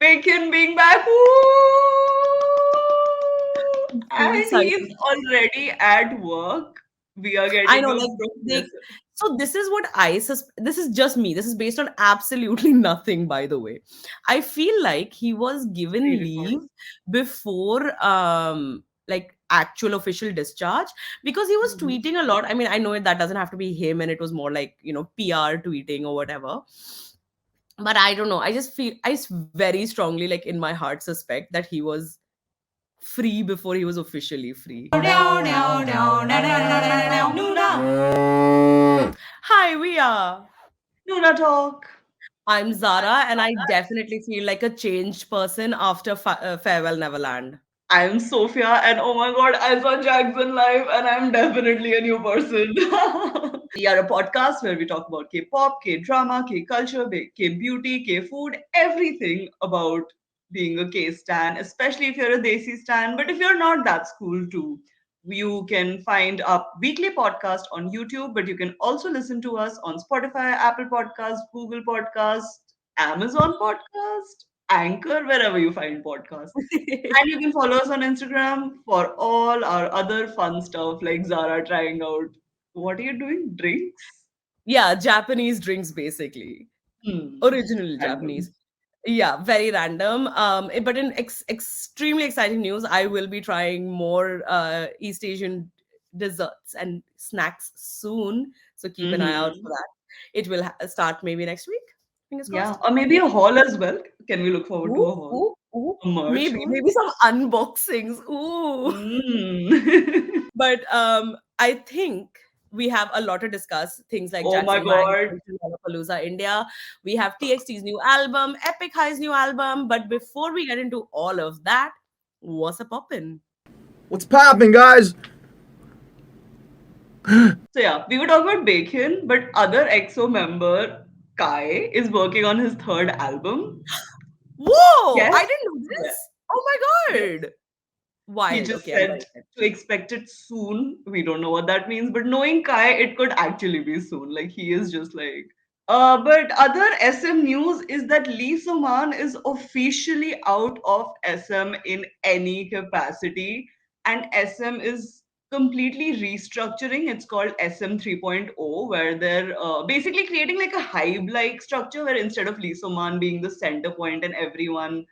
Bacon being back. Woo! Very And he's excited. already at work. We are I getting know, a like they. professor. So this is what this is just me. This is based on absolutely nothing, by the way. I feel like he was given leave Pre-record. before like actual official discharge because he was Mhm. tweeting a lot. I mean, I know that doesn't have to be him, and it was more like PR tweeting or whatever. But I don't know. I just feel very strongly, like in my heart, suspect that he was free before he was officially free. Hi, we are. NoonaTalk. I'm Zara, and I definitely feel like a changed person after Farewell Neverland. I am Sophia, and oh my god, I saw Jackson live, and I'm definitely a new person. We are a podcast where we talk about K pop, K drama, K culture, K beauty, K food, everything about being a K stan, especially if you're a Desi stan. But if you're not, that's cool too. You can find a weekly podcast on YouTube, but you can also listen to us on Spotify, Apple Podcast, Google Podcast, Amazon Podcast, Anchor, wherever you find podcasts. And you can follow us on Instagram for all our other fun stuff like Zara trying out. What are you doing? Drinks? Yeah, Japanese drinks basically. Hmm. Original Japanese. Random. Yeah, very random. But in extremely exciting news, I will be trying more East Asian desserts and snacks soon. So keep an eye out for Hmm. that. It will start maybe next week. Fingers Yeah. crossed. Or maybe a haul as well. Can we look forward to Ooh, a haul? ooh, ooh. A merch haul? Maybe some unboxings. Ooh. Hmm. But I think we have a lot to discuss. Things like Oh my Jackson Wang, god. Lollapalooza India. We have TXT's new album, Epik High's new album. But before we get into all of that, what's a poppin'? What's poppin', guys? So yeah, we were talking about Bacon, but other EXO member Kai is working on his third album. Whoa! Yes. I didn't know Yeah. this. Oh my Yes. god! He Wild. just Okay, I'm said very excited. to expect it soon. We don't know what that means, but knowing Kai, it could actually be soon. Like he is just like. But other SM news is that Lee Soman is officially out of SM in any capacity, and SM is completely restructuring. It's called SM 3.0, where they're basically creating like a hive-like structure where instead of Lee Soman being the center point and everyone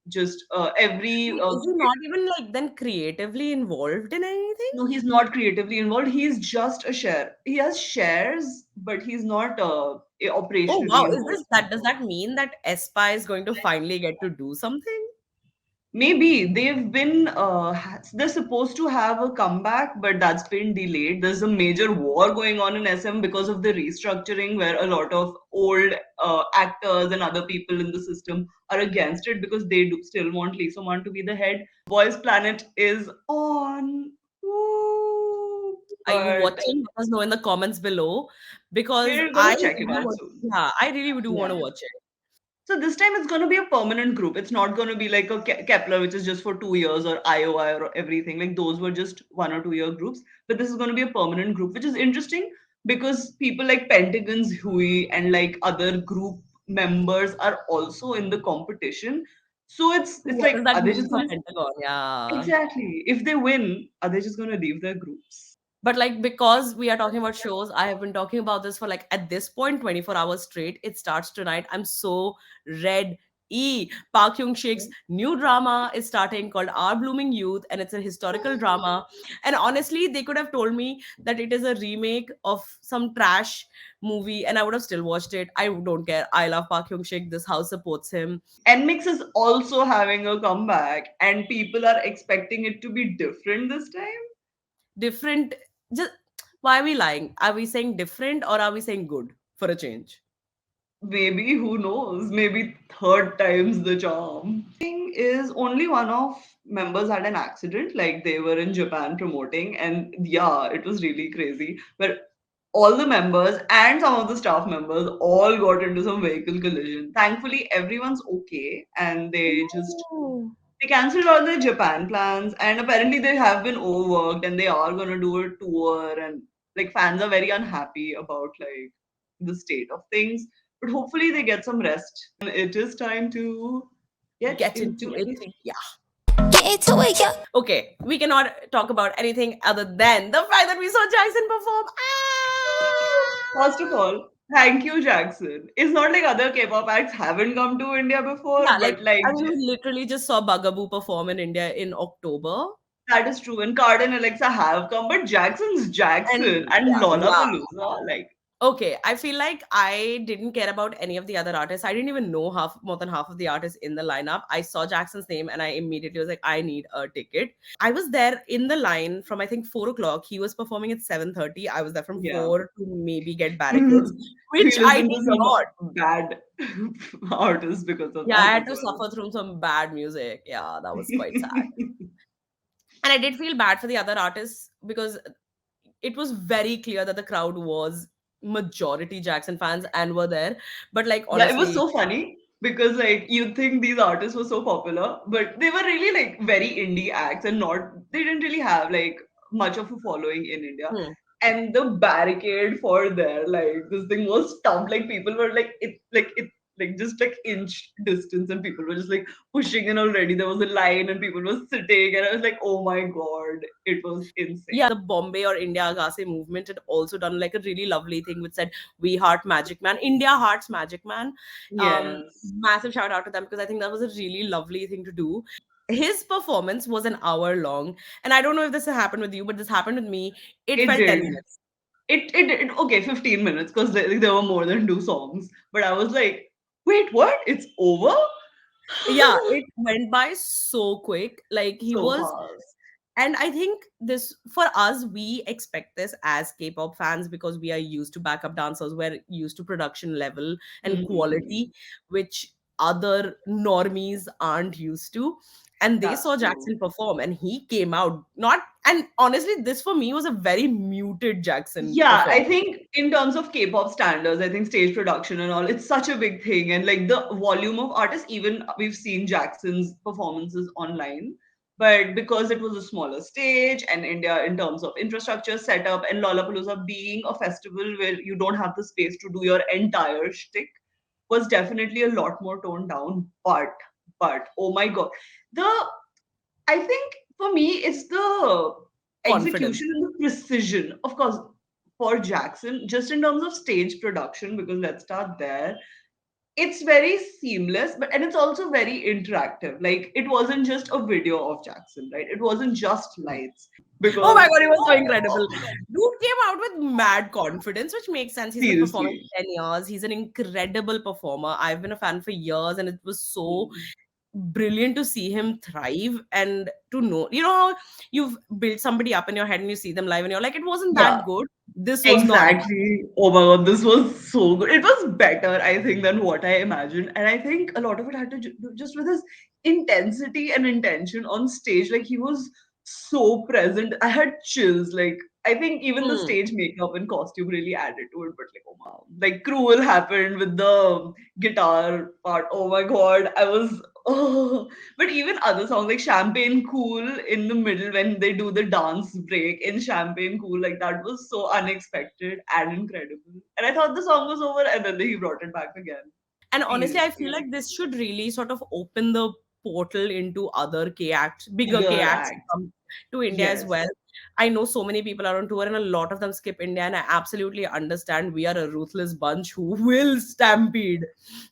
just every Wait, is he not even like then creatively involved in anything? no, he's not creatively involved. He's just a share. He has shares, but he's not Oh operationally wow, is involved. this that does that mean that Espa is going to finally get to do something? Maybe they've been they're supposed to have a comeback, but that's been delayed. There's a major war going on in SM because of the restructuring, where a lot of old actors and other people in the system are against it because they do still want Lee Soman to be the head. Boys Planet is on. Woo! Are you But watching? Let us know in the comments below because we're I gonna check it do out want, soon. yeah, I really do want Yeah. to watch it. So this time it's going to be a permanent group. It's not going to be like a Kepler, which is just for 2 years, or IOI or everything. Like those were just 1 or 2 year groups. But this is going to be a permanent group, which is interesting because people like Pentagon's Hui and like other group members are also in the competition. So it's What does like, that are they mean just for going to Pentagon? Yeah. exactly? If they win, are they just going to leave their groups? But like because we are talking about shows, I have been talking about this for like at this point 24 hours straight. It starts tonight. I'm so red. Park Hyung Shik's new drama is starting called Our Blooming Youth, and it's a historical drama. And honestly, they could have told me that it is a remake of some trash movie, and I would have still watched it. I don't care. I love Park Hyung Shik. This house supports him. NMIX is also having a comeback, and people are expecting it to be different this time. Different. Just why are we lying? Are we saying different or are we saying good for a change? Maybe, who knows? Maybe third time's the charm. Thing is, only one of members had an accident. Like they were in Japan promoting, and yeah, it was really crazy. But all the members and some of the staff members all got into some vehicle collision. Thankfully, everyone's okay, and No. they cancelled all their Japan plans, and apparently they have been overworked, and they are gonna do a tour, and like fans are very unhappy about like the state of things. But hopefully they get some rest. And it is time to get into it. anything. Yeah. Get into it, yeah. Okay, we cannot talk about anything other than the fact that we saw Jackson perform. First of all, thank you, Jackson. It's not like other K-pop acts haven't come to India before, Yeah, like but like I mean, we literally just saw Bugaboo perform in India in October, that is true. And Card and Alexa have come, but Jackson's and Jackson and yeah. Lollapalooza, like Okay, I feel like I didn't care about any of the other artists. I didn't even know more than half of the artists in the lineup. I saw Jackson's name and I immediately was like, I need a ticket. I was there in the line from I think 4 o'clock. He was performing at 7:30. I was there from yeah. 4 to maybe get barricades, We which I listened to did not. some bad artists because of Yeah, I that had as to well. suffer through some bad music. Yeah, that was quite sad. And I did feel bad for the other artists because it was very clear that the crowd was majority Jackson fans and were there. But like Yeah, it was honestly, so funny because like you'd think these artists were so popular, but they were really like very indie acts and not they didn't really have like much of a following in India. hmm. And the barricade for there, like this thing was stumped. Like people were like just like inch distance, and people were just like pushing in already. There was a line, and people were sitting, and I was like, oh my god, it was insane. Yeah, the Bombay or India Agase movement had also done like a really lovely thing which said "We Heart Magic Man," India Hearts Magic Man. Yes, Massive shout out to them because I think that was a really lovely thing to do. His performance was an hour long, and I don't know if this happened with you, but this happened with me. It it felt 10 did. minutes. It okay, 15 minutes because there were more than two songs. But I was like, wait, what? It's over? Yeah, it went by so quick. Like he So was, fast. and I think this for us, we expect this as K-pop fans because we are used to backup dancers, we're used to production level and Mhm. quality, which other normies aren't used to. And they That's saw true. Jackson perform, and he came out not. And honestly, this for me was a very muted Jackson Yeah, I performance. think in terms of K-pop standards, I think stage production and all, it's such a big thing. And like the volume of artists, even we've seen Jackson's performances online. But because it was a smaller stage and India in terms of infrastructure setup and Lollapalooza being a festival where you don't have the space to do your entire shtick was definitely a lot more toned down. But oh my god. The I think for me, it's the Confidence. execution and the precision. Of course, for Jackson, just in terms of stage production, because let's start there. It's very seamless, but and it's also very interactive. Like it wasn't just a video of Jackson, right? It wasn't just lights. Oh Because my god, he was so incredible. Dude came out with mad confidence, which makes sense. He's been performing seriously. for 10 years. He's an incredible performer. I've been a fan for years, and it was so Hmm. brilliant to see him thrive and to know, how you've built somebody up in your head and you see them live and you're like, it wasn't Yeah. that good. This was not. Exactly. Oh my god, this was so good. It was better, I think, than what I imagined. And I think a lot of it had to do just with his intensity and intention on stage. Like he was so present. I had chills. Like I think even the Hmm. stage makeup and costume really added to it. But like, oh my, like Cruel happened with the guitar part. Oh my god, I was oh. But even other songs like Champagne Cool in the middle when they do the dance break in Champagne Cool, like that was so unexpected and incredible. And I thought the song was over, and then he brought it back again. And honestly, I feel Seriously. like this should really sort of open the portal into other K acts, bigger K Bigger acts to act. come to India as Yes. well. I know so many people are on tour and a lot of them skip India, and I absolutely understand we are a ruthless bunch who will stampede.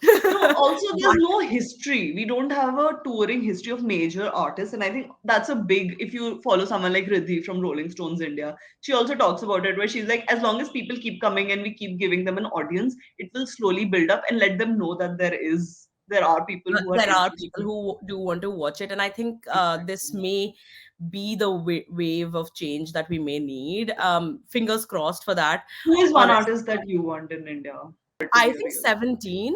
No, also there's But no history. We don't have a touring history of major artists, and I think that's a big. If you follow someone like Riddhi from Rolling Stones India, she also talks about it, where she's like, as long as people keep coming and we keep giving them an audience, it will slowly build up and let them know that there are people who are there are people interested. who do want to watch it, and I think this Exactly. may be the wave of change that we may need. Fingers crossed for that. Who is one Honest, artist that you want in India to I be a think real?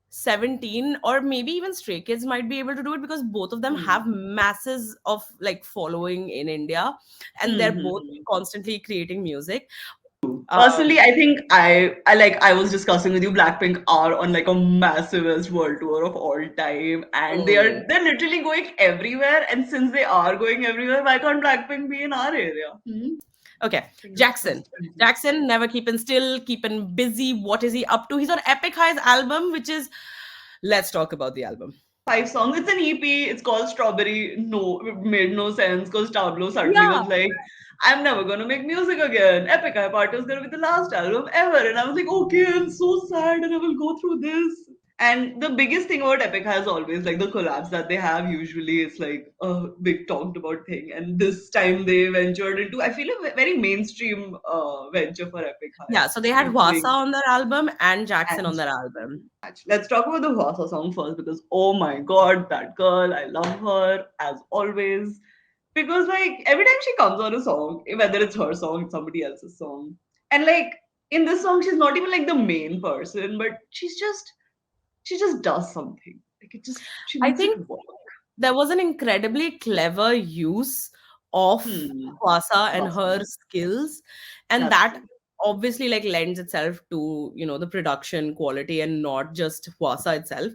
17 or maybe even Stray Kids might be able to do it because both of them have Hmm. masses of like following in India, and they're both Hmm. constantly creating music. um Personally, I think I was discussing with you, Blackpink are on like a massivest world tour of all time, and mm, they're literally going everywhere. And since they are going everywhere, why can't Blackpink be in our area? Hmm? okay, Fingers Jackson. crossed. Jackson never keeping still, keeping busy. What is he up to? He's on Epik High's album, which is, let's talk about the album. 5 songs. It's an EP. It's called Strawberry. No, it made no sense because Tableau suddenly Yeah. was like, I'm never gonna make music again. Epic High Party is gonna be the last album ever. And I was like, okay, I'm so sad and I will go through this. And the biggest thing about Epic High is always like the collabs that they have. Usually it's like a big talked about thing. And this time they ventured into, I feel, a very mainstream venture for Epic High. Yeah, so they had Whassa Featuring on their album and Jackson on and their album. Let's talk about the Whassa song first because oh my god, that girl, I love her as always. Because like every time she comes on a song, whether it's her song, it's somebody else's song, and like in this song, she's not even like the main person, but she just does something. Like it just she I makes it think work. there was an incredibly clever use of Hmm. Kwasa and her Whassa. skills, and That's that true. obviously like lends itself to the production quality and not just Kwasa itself,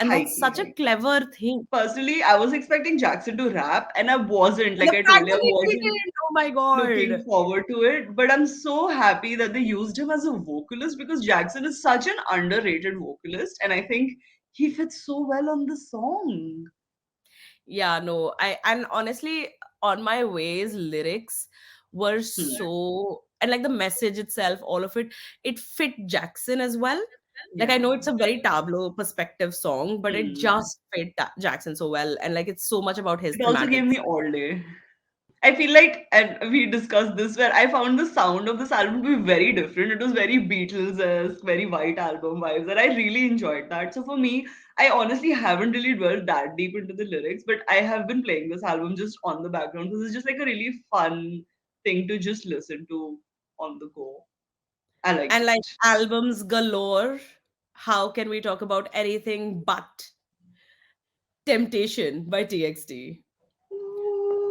and that's Highly, such a highly. clever thing. Personally, I was expecting Jackson to rap, and I wasn't. And Like the I fact told you, I that he wasn't didn't, oh my looking god. forward to it. But I'm so happy that they used him as a vocalist because Jackson is such an underrated vocalist, and I think he fits so well on the song. Yeah, no, I and honestly, On My Way's lyrics were Hmm. so, and like the message itself, all of it, it fit Jackson as well. Like I Yeah. know it's a very tableau perspective song, but it Hmm. just fit Jackson so well, and like it's so much about his It also gave thematics. me all day. I feel like, and we discussed this, where I found the sound of this album to be very different. It was very Beatles-esque, very White Album vibes, and I really enjoyed that. So for me, I honestly haven't really dwelled that deep into the lyrics, but I have been playing this album just on the background because it's just like a really fun thing to just listen to on the go. I liked And like it. albums galore, how can we talk about anything but Temptation by TXT?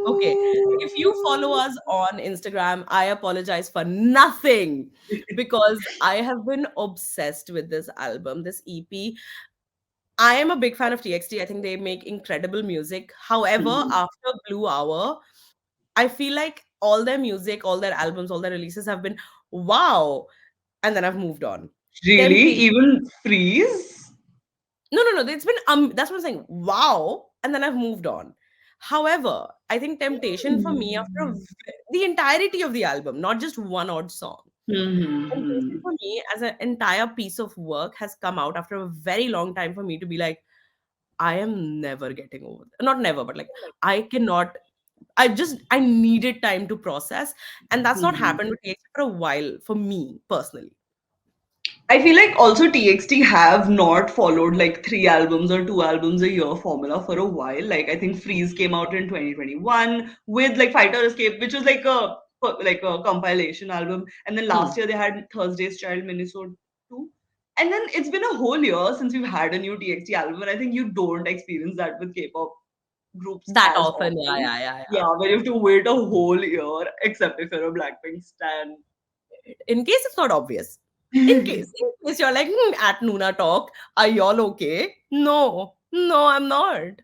Okay. If you follow us on Instagram, I apologize for nothing because I have been obsessed with this album, this EP. I am a big fan of TXT. I think they make incredible music. However, after Blue Hour, I feel like all their music, all their albums, all their releases have been wow. And then I've moved on. Really? Temptation. Even Freeze? No, no, no. It's been that's what I'm saying. Wow, and then I've moved on. However, I think Temptation for me after Hmm. the entirety of the album, not just one odd song. Temptation Hmm. for me as an entire piece of work has come out after a very long time for me to be like, I am never getting over. Not never, but like I cannot. I needed time to process, and that's not Hmm. happened with TXT for a while for me personally. I feel like also TXT have not followed like 3 albums or 2 albums a year formula for a while. Like I think Freeze came out in 2021 with like Fighter Escape, which was like a compilation album, and then Hmm. last year they had Thursday's Child Minnesota 2. And then it's been a whole year since we've had a new TXT album, and I think you don't experience that with K-pop groups That as often, yeah, often. yeah, yeah, yeah. Yeah, where you have to wait a whole year, except if you're a Blackpink stan. In case it's not obvious. In case you're like, at NoonaTalk, are y'all okay? No, no, I'm not.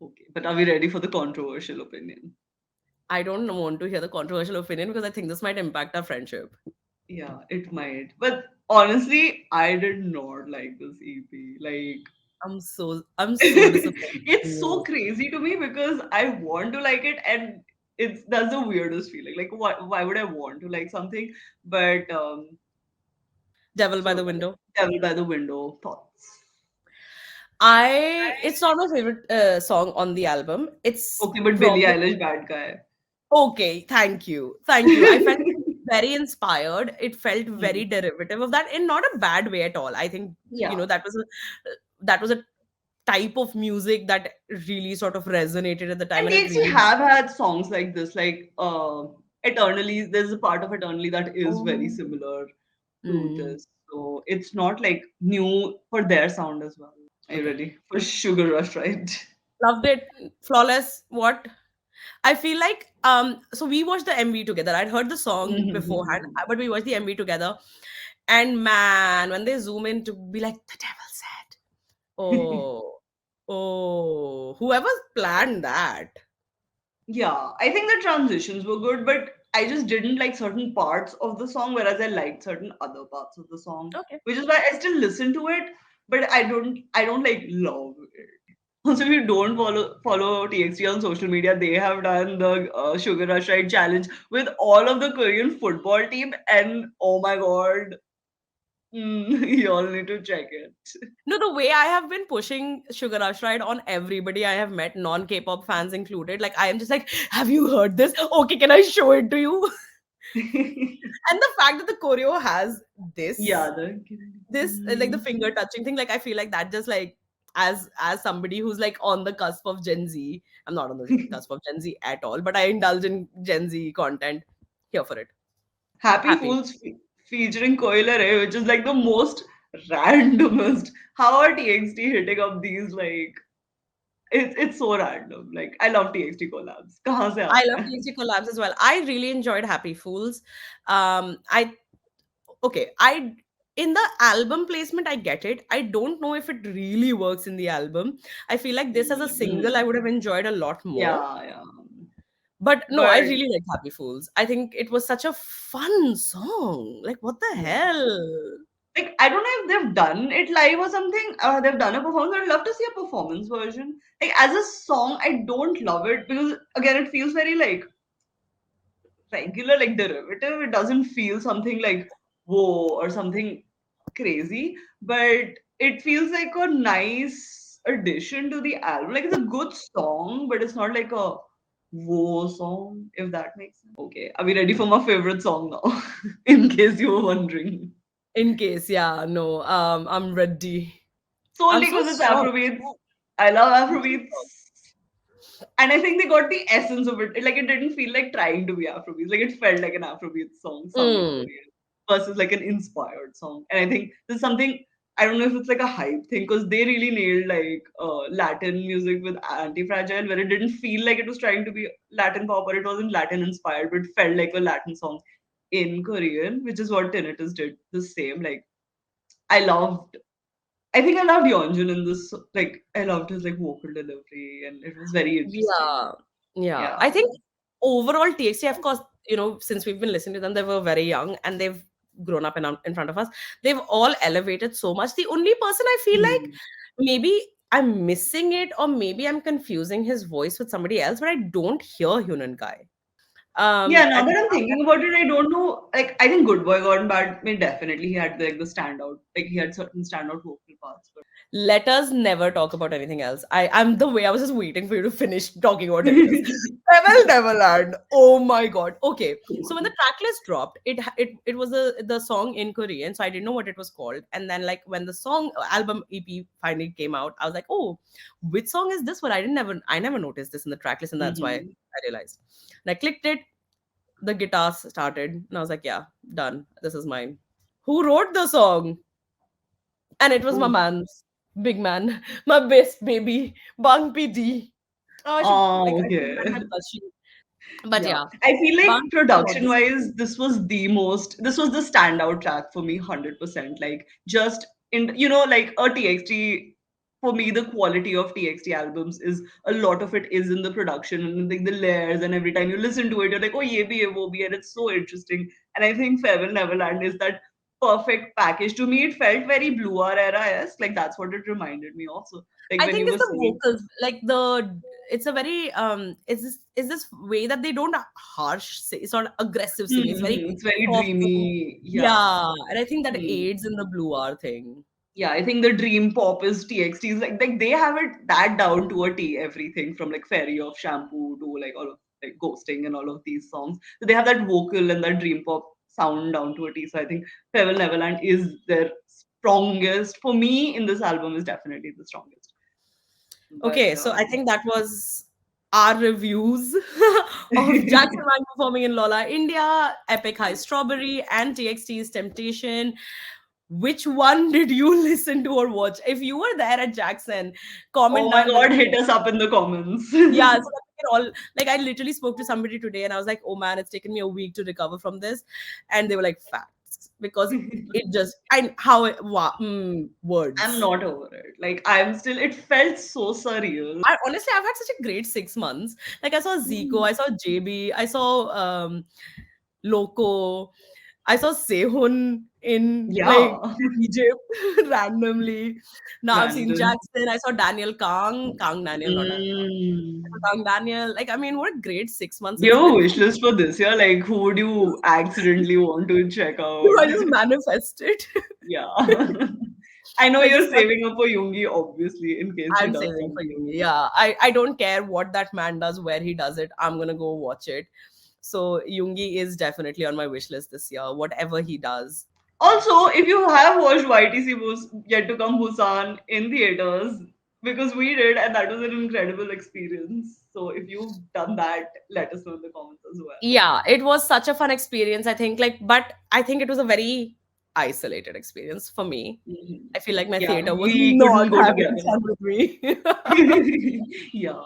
Okay, but are we ready for the controversial opinion? I don't want to hear the controversial opinion because I think this might impact our friendship. Yeah, it might. But honestly, I did not like this EP. Like, I'm so disappointed in it's so you. crazy to me because I want to like it, and that's the weirdest feeling. Like, why would I want to like something? But Devil by so the Window. Devil by the Window thoughts. It's not my favorite song on the album. It's Okay, but Billie probably Eilish bad guy. okay. Thank you. Thank you. I felt very inspired. It felt Hmm. very derivative of that in not a bad way at all. I think, Yeah. that was a type of music that really sort of resonated at the time And and it TXT really helped. have had songs like this, like Eternally. There's a part of Eternally that is very Oh. similar to Mm. this. So it's not like new for their sound as well. Are you Okay. ready for Sugar Rush, right? Loved it. Flawless. What? I feel like so we watched the MV together. I'd heard the song beforehand, but we watched the MV together. And man, when they zoom in to be like, the devil said, oh, oh, whoever planned that. Yeah, I think the transitions were good, but I just didn't like certain parts of the song, whereas I liked certain other parts of the song, Okay. which is why I still listen to it. but I don't like love it. Also, if you don't follow TXT on social media, they have done the Sugar Rush Ride challenge with all of the Korean football team, and oh my god, you all need to check it. No, the way I have been pushing Sugar Rush Ride on everybody I have met, non K-pop fans included, like I am just like, have you heard this? Okay, can I show it to you? And the fact that the choreo has Yeah, this, the like the finger touching thing, like I feel like that just like as somebody who's like on the cusp of Gen Z, I'm not on the cusp of Gen Z at all, but I indulge in Gen Z content. Here for it. Happy Happy. Fools featuring Koilare, which is like the most randomest. How are TXT hitting up these like it's so random. Like I love TXT collabs. कहाँ से I आते love हैं? TXT collabs as well. I really enjoyed Happy Fools. I okay, I in the album placement I get it. I don't know if it really works in the album. I feel like this as a single I would have enjoyed a lot more. Yeah, yeah. But no, I But really like Happy Fools. I think it was such a fun song. Like what the yeah. hell? Like I don't know if they've done it live or something. They've done a performance. I'd love to see a performance version. Like as a song, I don't love it because again, it feels very like regular, like derivative. It doesn't feel something like whoa or something crazy, but it feels like a nice addition to the album. Like it's a good song, but it's not like a whoa song, if that makes sense. Okay, are we ready for my favorite song now? In case you were wondering. In case, yeah, no, I'm ready. I'm Solely so because it's shocked. Afrobeats. I love I'm so Afrobeats. shocked. And I think they got the essence of it. Like it didn't feel like trying to be Afrobeats. Like it felt like an Afrobeat song sung in Mm, Korean versus like an inspired song. And I think there's something I don't know if it's like a hype thing because they really nailed like Latin music with Anti-Fragile, where it didn't feel like it was trying to be Latin pop or it wasn't Latin inspired, but it felt like a Latin song in Korean, which is what Tinnitus did the same. Like I loved I think I loved Yeonjun in this. Like, I loved his like vocal delivery, and it was very interesting. yeah, yeah. Yeah. I think overall TXT, of course, since we've been listening to them, they were very young and they've grown up in front of us. They've all elevated so much. The only person I feel like Mhm. maybe I'm missing it, or maybe I'm confusing his voice with somebody else, but I don't hear Hunan Kai. Yeah. Now And that I'm thinking about it, I don't know. Like, I think Good Boy Gone Bad. I mean, definitely he had like the standout. Like, he had certain standout vocal parts. But let us never talk about anything else. I'm the way I was just waiting for you to finish talking about tinnitus. Devil Neverland. Oh my god. Okay. So when the track list dropped, it was the song in Korean, so I didn't know what it was called. And then like when the song album EP finally came out, I was like, oh, which song is this one? I never noticed this in the track list, and that's why Mhm. I realized. And I clicked it, the guitar started, and I was like, yeah, done. This is mine. Who wrote the song? And it was my Ooh. man's big man, my best baby, Bang PD. Oh, I feel Okay. like I'm blushing. But Yeah, yeah, I feel Bang like PD wrote production this. wise, this was the standout track for me, 100%. Like, just in, like a TXT, for me, the quality of TXT albums is a lot of it is in the production and like the layers, and every time you listen to it, you're like, oh, ye bhi hai, wo bhi hai, and it's so interesting. And I think Farewell Neverland is that perfect package. To me, it felt very Blue Hour era-esque. Like, that's what it reminded me of. So, like, I when think you it's were the saying, vocals, like it's a very is this way that they don't harsh say, it's not aggressive singing, it's very it's very soft singing. dreamy. Yeah. Yeah, and I think that Hmm. aids in the blue R thing. Yeah, I think the dream pop is TXTs. Like they have it that down to a T. Everything from like Fairy of Shampoo to like all of like Ghosting and all of these songs. So they have that vocal and that dream pop sound down to a T. So I think Farewell Neverland is their strongest. For me, in this album, is definitely the strongest. But Okay, so I think that was our reviews of Jackson Wang performing in Lolla India, Epik High Strawberry, and TXT's Temptation. Which one did you listen to or watch? If you were there at Jackson, comment oh my down below. god, hit us up in the comments. Yeah, so that we can all like I literally spoke to somebody today and I was like, oh man, it's taken me a week to recover from this. And they were like, facts. Because it just I how it I'm words. not over it. Like I'm still. It felt so surreal. I honestly I've had such a great 6 months. Like I saw Zico, I saw JB, I saw Loco. I saw Sehun in like Yeah. Egypt randomly. Now I've seen Random. Jackson. I saw Daniel Kang. Kang Daniel, not Daniel Kang. I Mm. saw Kang Daniel. Like, I mean, what a great 6 months Do you it's have a been. wish list for this year? Like, who would you accidentally want to check out? I just manifested. Yeah. I know I you're just thought saving up for Yoongi, obviously, in case he I'm does saving for something. Yumi. Yeah, I don't care what that man does, where he does it. I'm gonna go watch it. So Yungi is definitely on my wish list this year. Whatever he does. Also, if you have watched YTC Yet to Come Busan in theaters, because we did, and that was an incredible experience. So if you've done that, let us know in the comments as well. Yeah, it was such a fun experience. I think but I think it was a very isolated experience for me. Mhm. I feel like my Yeah, theater was we not couldn't go having together. fun with me. Yeah.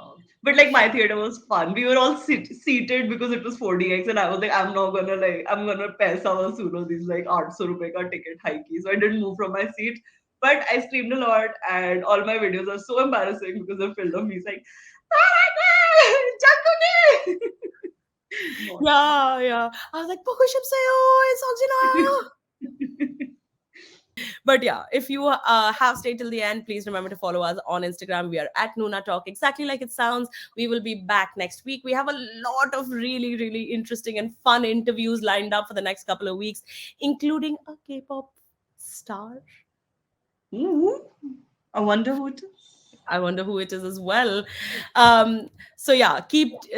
But like my theater was fun. We were all seated because it was 4DX, and I was like, I'm not gonna like, I'm gonna paisa suno these like 800 rupees ka ticket hike. So I didn't move from my seat. But I screamed a lot, and all my videos are so embarrassing because they're filled of me saying, "Oh my god, Jakuni!" Not Yeah, yeah. I was like, "Pokuship sayo, but yeah, if you have stayed till the end, please remember to follow us on Instagram. We are at NoonaTalk, exactly like it sounds. We will be back next week. We have a lot of really, really interesting and fun interviews lined up for the next couple of weeks, including a K-pop star. Ooh, I wonder who it is. I wonder who it is as well. Um, so yeah,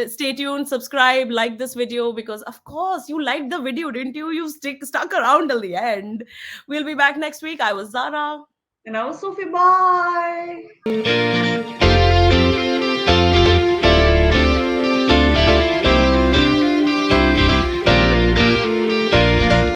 stay tuned, subscribe, like this video, because of course you liked the video, didn't you? You stuck around till the end. We'll be back next week. I was Zara. And I was Sophie. Bye.